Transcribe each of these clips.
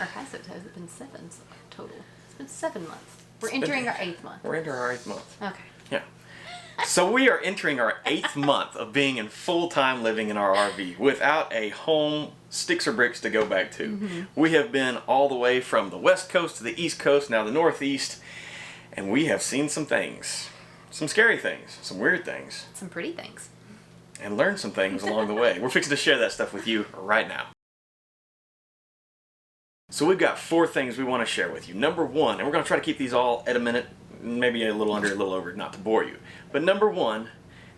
Or has it been 7 total? It's been 7 months. We're entering our 8th month. We're entering our 8th month. Okay. Yeah. So we are entering our 8th month of being in full-time living in our RV without a home, sticks or bricks to go back to. Mm-hmm. We have been all the way from the West Coast to the East Coast, now the Northeast, and we have seen some things. Some scary things, some weird things. Some pretty things. And learned some things along the way. We're fixing to share that stuff with you right now. So we've got 4 things we want to share with you. Number 1, and we're going to try to keep these all at a minute, maybe a little under, a little over, not to bore you. But number 1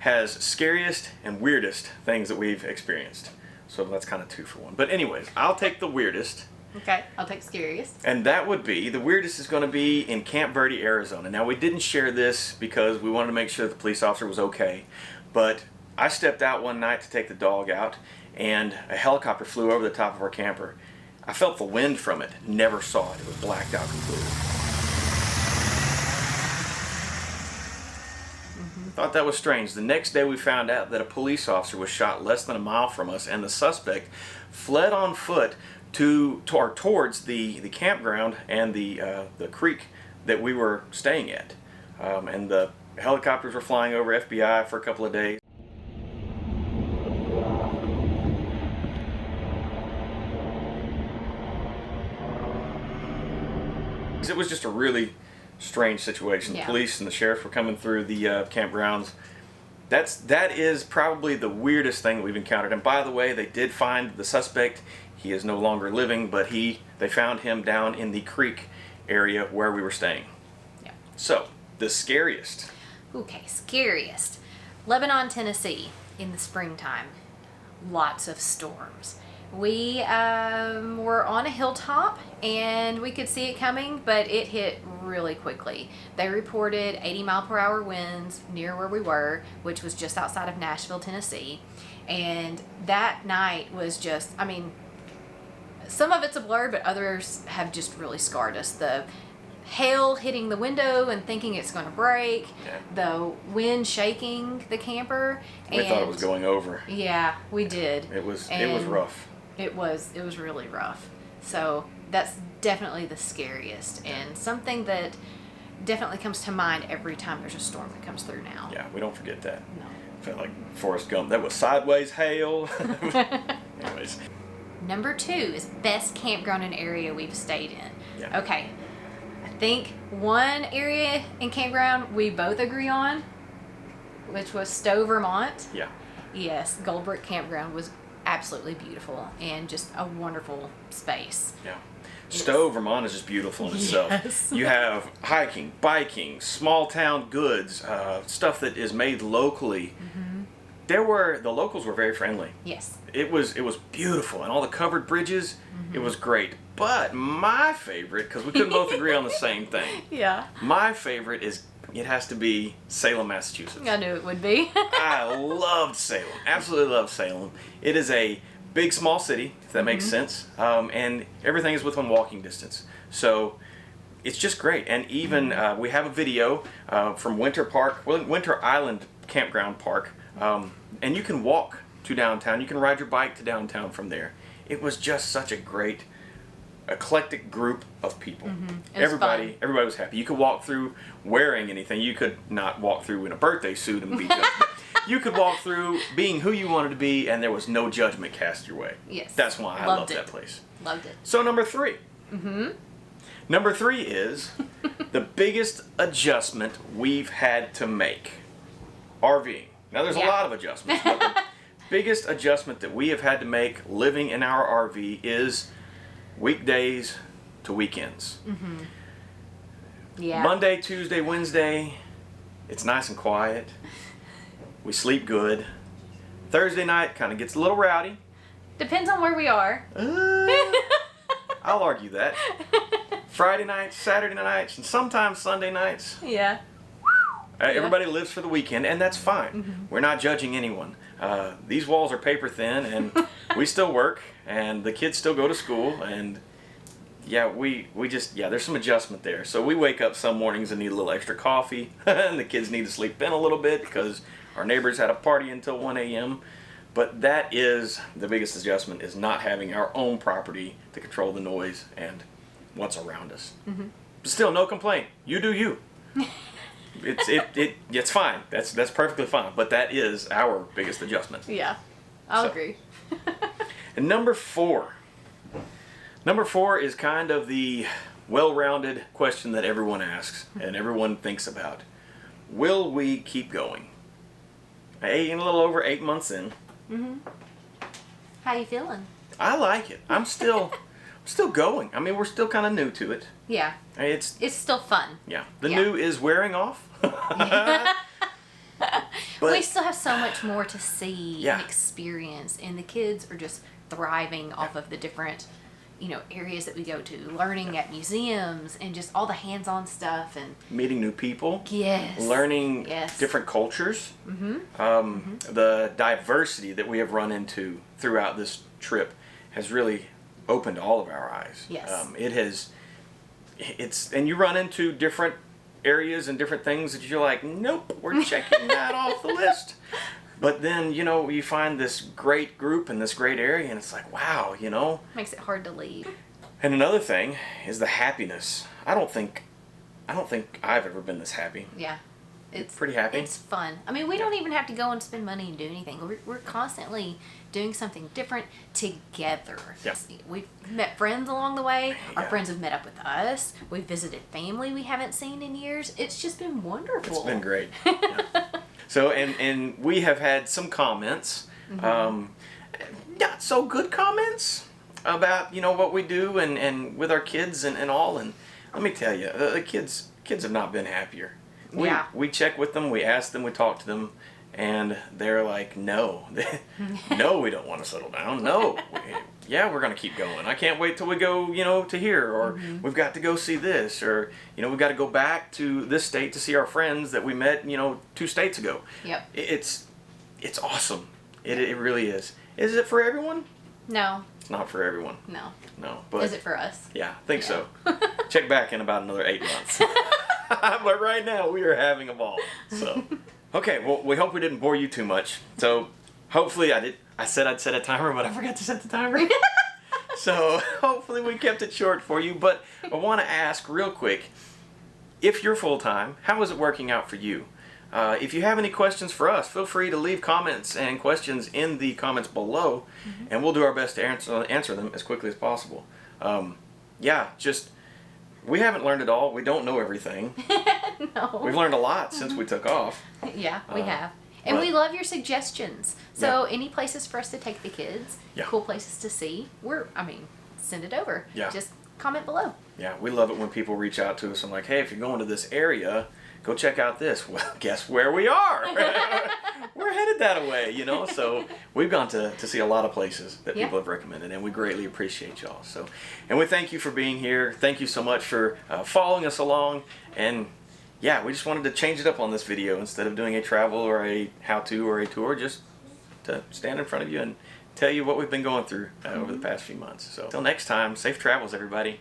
has scariest and weirdest things that we've experienced. So that's kind of 2 for 1. But anyways, I'll take the weirdest. Okay, I'll take scariest. And that would be, the weirdest is going to be in Camp Verde, Arizona. Now we didn't share this because we wanted to make sure the police officer was okay. But I stepped out one night to take the dog out, and a helicopter flew over the top of our camper. I felt the wind from it, never saw it. It was blacked out completely. Thought that was strange. The next day we found out that a police officer was shot less than a mile from us, and the suspect fled on foot towards the campground and the creek that we were staying at. And the helicopters were flying over FBI for a couple of days. It was just a really strange situation. Yeah. The police and the sheriff were coming through the campgrounds. That is probably the weirdest thing that we've encountered. And by the way, they did find the suspect. He is no longer living, but they found him down in the creek area where we were staying. Yeah. So, the scariest. Okay, scariest. Lebanon, Tennessee, in the springtime. Lots of storms. We were on a hilltop and we could see it coming, but it hit really quickly. They reported 80-mile-per-hour winds near where we were, which was just outside of Nashville, Tennessee. And that night was just, I mean, some of it's a blur, but others have just really scarred us. The hail hitting the window and thinking it's going to break, Yeah. the wind shaking the camper. We thought it was going over. Yeah, we did. It was And rough. It was really rough. So that's definitely the scariest, and something that definitely comes to mind every time there's a storm that comes through now. Yeah, we don't forget that. No. Felt like Forrest Gump. That was sideways hail. Anyways. Number 2 is best campground and area we've stayed in. Yeah. Okay. I think one area in campground we both agree on, which was Stowe, Vermont. Yeah. Yes, Goldbrook Campground was absolutely beautiful and just a wonderful space. Yeah. Stowe, Vermont is just beautiful in itself. Yes. You have hiking, biking, small town goods, stuff that is made locally. Mm-hmm. The locals were very friendly. Yes. It was beautiful, and all the covered bridges, It was great. But my favorite, because we couldn't both agree on the same thing. Yeah. My favorite it has to be Salem, Massachusetts. I knew it would be. I loved Salem. Absolutely loved Salem. It is a big, small city, if that makes sense. And everything is within walking distance. So it's just great. And even we have a video from Winter Island Campground Park. And you can walk to downtown. You can ride your bike to downtown from there. It was just such a great, eclectic group of people. Everybody was happy. You could walk through wearing anything. You could not walk through in a birthday suit and be judged. You could walk through being who you wanted to be, and there was no judgment cast your way. Yes. That's why I love that place. Loved it. So number 3. Number 3 is the biggest adjustment we've had to make. RVing. Now there's a lot of adjustments, but the biggest adjustment that we have had to make living in our RV is weekdays to weekends. Yeah. Monday, Tuesday, Wednesday, it's nice and quiet. We sleep good. Thursday night kind of gets a little rowdy. Depends on where we are. I'll argue that. Friday nights, Saturday nights, and sometimes Sunday nights. Yeah. Everybody lives for the weekend, and that's fine. We're not judging anyone. These walls are paper thin, and we still work, and the kids still go to school, and there's some adjustment there. So we wake up some mornings and need a little extra coffee, and the kids need to sleep in a little bit because our neighbors had a party until 1 a.m. But that is the biggest adjustment, is not having our own property to control the noise and what's around us. Mm-hmm. But still, no complaint. You do you. It's fine. That's perfectly fine. But that is our biggest adjustment. Yeah, I'll agree. And number four. Number four is kind of the well-rounded question that everyone asks and everyone thinks about. Will we keep going? A little over 8 months in. Mm-hmm. How you feeling? I like it. I'm still going. I mean, we're still kind of new to it. Yeah. It's still fun. Yeah. The new is wearing off. But we still have so much more to see and experience, and the kids are just thriving off of the different, areas that we go to, learning at museums and just all the hands-on stuff and meeting new people. Yes. Learning different cultures. Mm-hmm. The diversity that we have run into throughout this trip has really opened all of our eyes. Yes. And you run into different areas and different things that you're like, nope, we're checking that off the list. But then, you find this great group in this great area, and it's like, wow, Makes it hard to leave. And another thing is the happiness. I don't think I've ever been this happy. Yeah. It's pretty happy. It's fun. I mean, we don't even have to go and spend money and do anything. We're constantly doing something different together. Yeah. We've met friends along the way. Our Yeah. friends have met up with us. We've visited family we haven't seen in years. It's just been wonderful. It's been great. Yeah. So, and we have had some comments, not so good comments about, what we do and with our kids and all. And let me tell you, the kids have not been happier. We check with them, we ask them, we talk to them, and they're like, no, no, we don't want to settle down. No, we're going to keep going. I can't wait till we go, to here, or we've got to go see this, or, we've got to go back to this state to see our friends that we met, 2 states ago. Yep. It's awesome. It really is. Is it for everyone? No. It's not for everyone. No. No. But is it for us? Yeah, I think so. Check back in about another 8 months. But right now, we are having a ball. So, okay, well, we hope we didn't bore you too much. So, hopefully I said I'd set a timer, but I forgot to set the timer. So, hopefully we kept it short for you. But I want to ask real quick, if you're full-time, how is it working out for you? If you have any questions for us, feel free to leave comments and questions in the comments below, and we'll do our best to answer them as quickly as possible. We haven't learned it all. We don't know everything. No. We've learned a lot since we took off. Yeah, we have. And we love your suggestions. So any places for us to take the kids, cool places to see, send it over. Yeah. Just comment below. Yeah, we love it when people reach out to us and like, hey, if you're going to this area, go check out this. Well, guess where we are? We're headed that way, So we've gone to see a lot of places that people have recommended, and we greatly appreciate y'all. So, and we thank you for being here. Thank you so much for following us along. And we just wanted to change it up on this video instead of doing a travel or a how-to or a tour, just to stand in front of you and tell you what we've been going through over the past few months. So, until next time, safe travels, everybody.